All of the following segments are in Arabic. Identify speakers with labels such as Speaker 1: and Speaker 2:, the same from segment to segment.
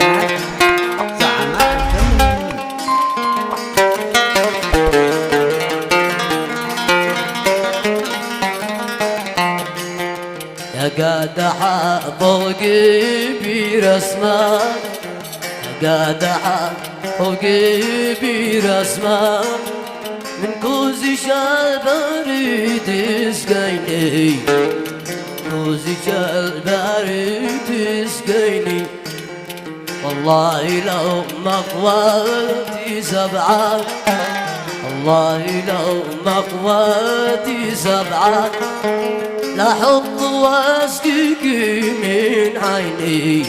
Speaker 1: قناة زعماء الفن.
Speaker 2: يا قادحة فوقي برسمك، يا قادحة فوقي برسمك، من كوزي شالبريد اسقيني، كوزي شالبريد اسقيني. والله لو مقواتي سبعة، والله لو مقواتي سبعة، لاحط واسقيك من عيني،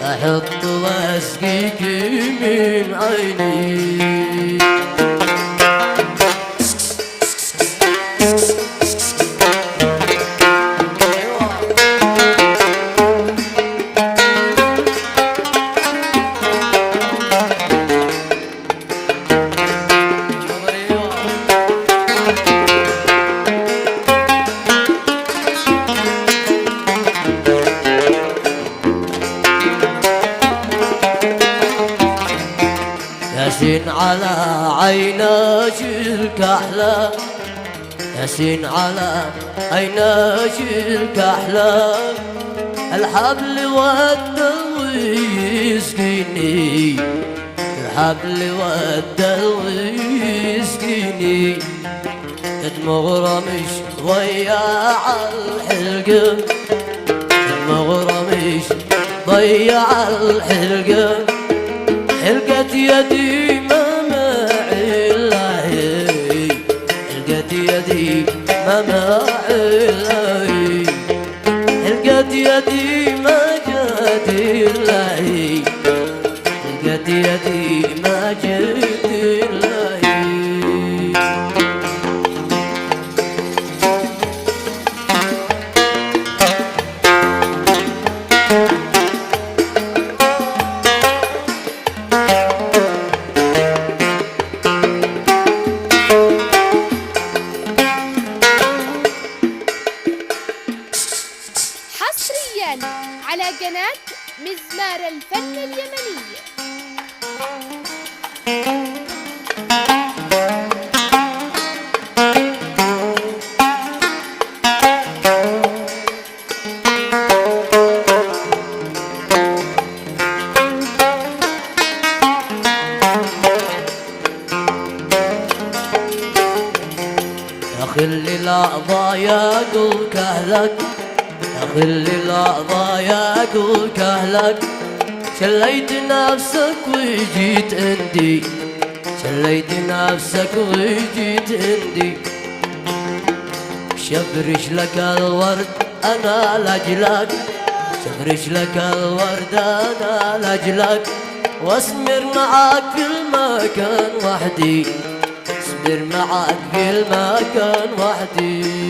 Speaker 2: لاحط واسقيك من عيني. ياسين على عيناك الكحلة، ياسين على عيناك الكحلة، الحبل والدلو يسقيني، الحبل والدلو يسقيني. قد مغرمش ضيع الحلقة، قد مغرمش ضيع الحلقة، حلقت يدي ما معي الله، حلقت يدي ما معي الله، حلقت يدي ما جات الله، حلقت يدي ما جات الله.
Speaker 3: حصريا على قناة مزمار الفن اليمنية.
Speaker 2: يا خلي الأعضاء يقول كهلك، يا خلي الأعضاء يقول كهلك، شليت نفسك وجيت عندي، شليت نفسك وجيت عندي. شفرش لك الورد أنا لأجلك، شفرش لك الورد أنا لأجلك، واسمر معاك في المكان وحدي، اسمر معاك في المكان وحدي.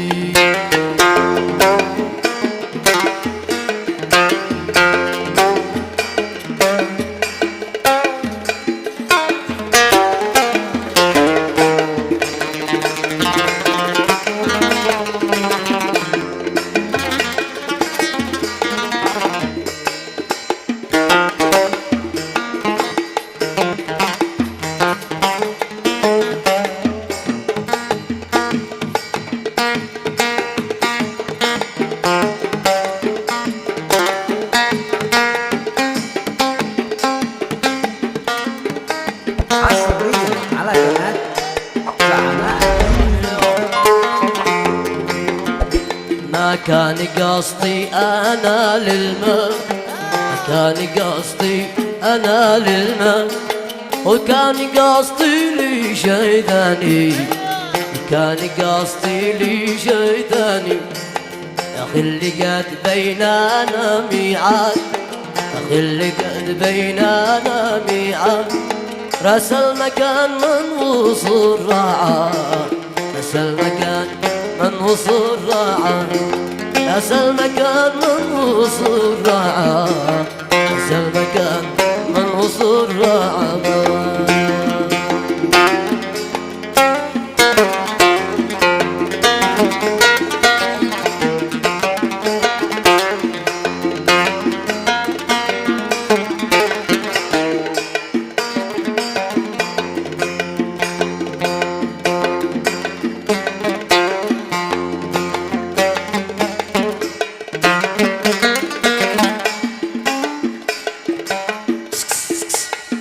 Speaker 1: حصريا على قناة زعماء الفن.
Speaker 2: ما كان قصدي أنا للماء، ما كان قصدي أنا للماء، وكان قصدي لي شي ثاني، كان قصدي لي شي ثاني. يا أخي اللي قد بيننا ميعاد، يا أخي اللي قد بيننا ميعاد، راس المكان من وصول راعى، راس المكان من وصول راعى، راس المكان من وصول راعى، راس المكان من وصول راعى.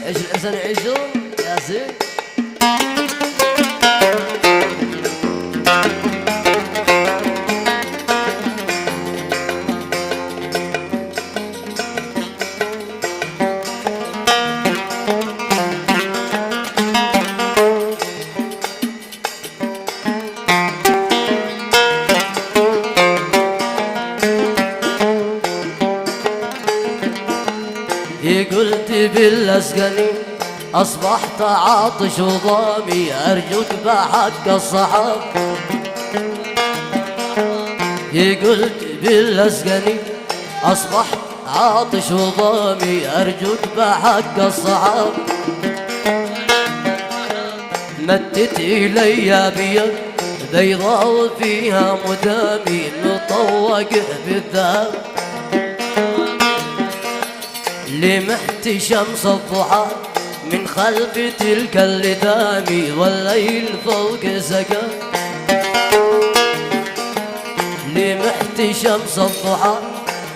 Speaker 2: عيش الإنسان يعيشون ياسين. قلت بالأسقني أصبحت عاطش وضامي أرجوك بحق الصحاب. قلت بالأسقني أصبحت عاطش وضامي أرجوك بحق الصحاب. مدت إلي بيد بيضاء وفيها مدامي مطوق بالذهب. لمحت شمس الضحى من خلف تلك اللثام والليل فوق سقف. لمحت شمس الضحى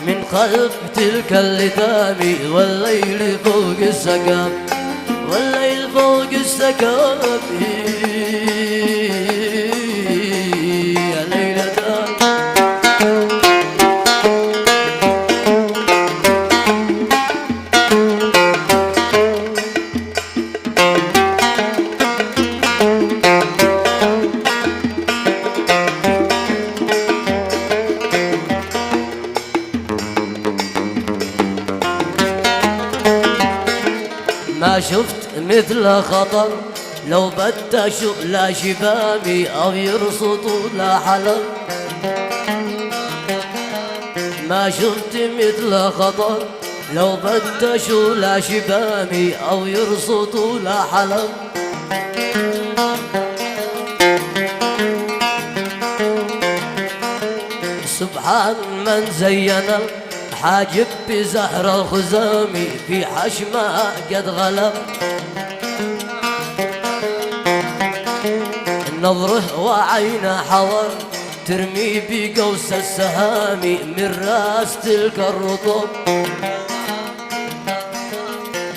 Speaker 2: من خلف تلك اللثام والليل فوق السقف. والليل فوق السقف يا ليلتان. ما شفت مثل خطر لو بدشوا لا شبابي أو يرصدوا لا حلم. ما شفت مثل خطر لو بدشوا لا شبابي أو يرصدوا لا حلم. سبحان من زين حاجب بزهر الخزامي في حشمها قد غلب. نظره وعينه حور ترمي بقوس السهامي من راس تلك الرطب.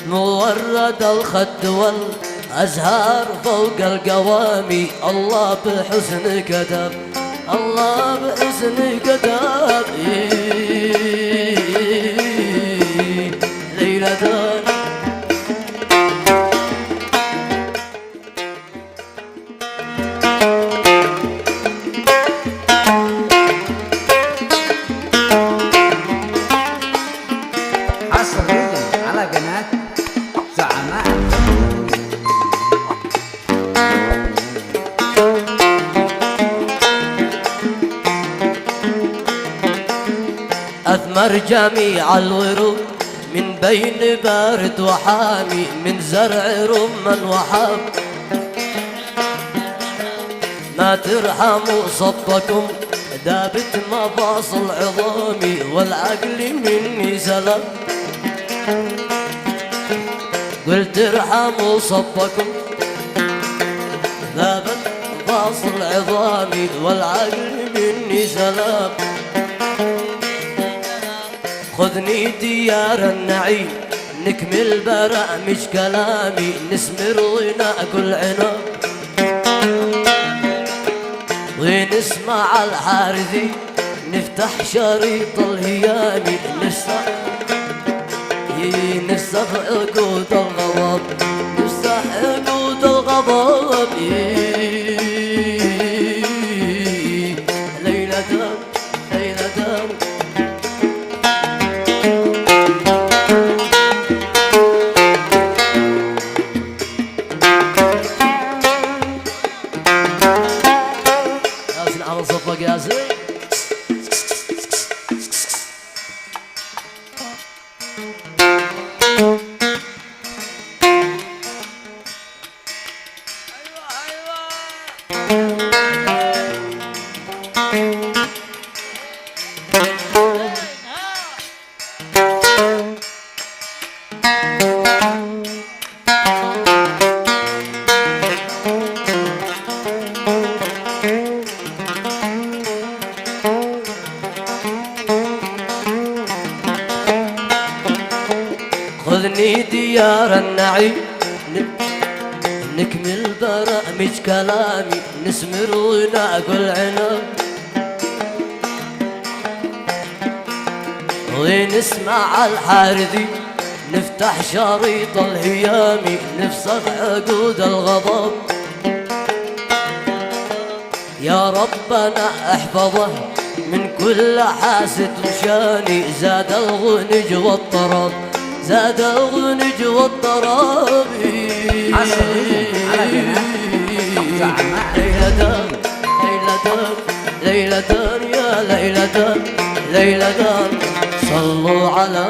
Speaker 2: مورد الخد والأزهار فوق القوامي الله بحسن كتب. الله بحسن كتب ليلتان.
Speaker 1: حصريا على قناة زعماء
Speaker 2: أثمر جميع الورود من بين بارد وحامي من زرع رمان وحب. ما ترحموا صبكم دابت مفاصل عظامي والعقل مني سلب. قلت ارحموا صبكم ذابت مفاصل عظامي والعقل مني سلب. خذني ديار النعيم نكمل برامج كلامي نسمر وناكل عنب. ونسمع الحارثي نفتح شريط الهيامي نفتح عقود الغضب. نفتح عقود الغضب ليلتان ليلتان. ياسين عمل صفق ياسين. ايوه ايوه خذني ديار النعيم نكمل برامج كلامي نسمر وناكل عنب ونسمع الحارثي نفتح شريط الهيامي نفسخ عقود الغضب يا ربنا احفظه من كل حاسد وشاني زاد الغنج والطرب زاد الغنج والطرب ليلتان ليلتان ليلتان يا ليلتان ليلتان صلوا على